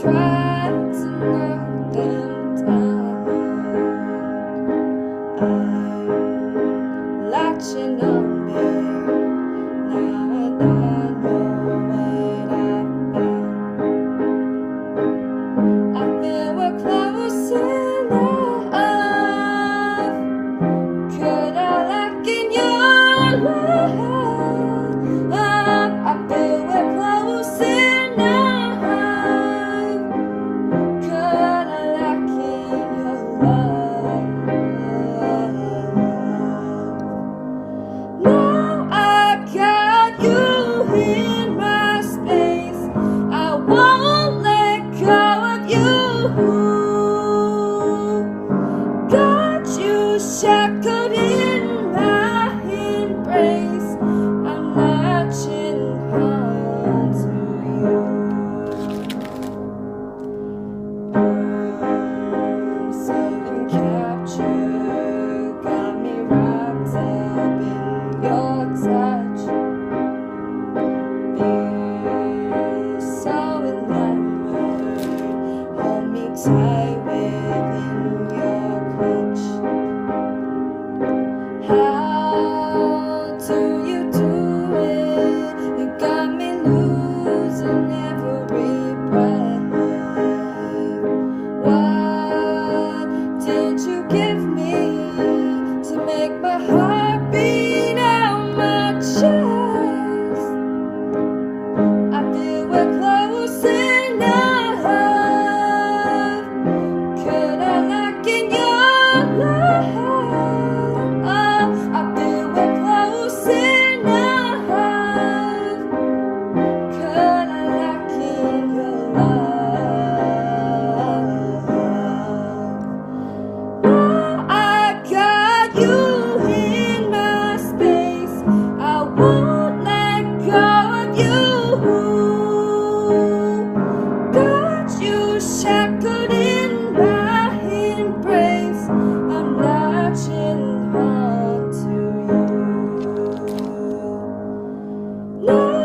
tried to knock them down. I'm latching on me now and I know what I found. I feel we're close enough. Could I lock in your love? I feel we're close enough. Could I lock in your love? Now I got you in my space. I won't let go of you. Got you shackled in my embrace. I'm latching on to you. So captured, got me wrapped up in your touch. Be so enamored, hold me tight within your clutch. How do you do it? You got me losing every breath. What did you give me to make my heart beat out my chest? I feel we're close enough. Could I lock in your love? I feel we're close enough. Could I lock in your love? Now I got you in my space. I won't let go of you. Got you shackled in my embrace. I'm latching on to you.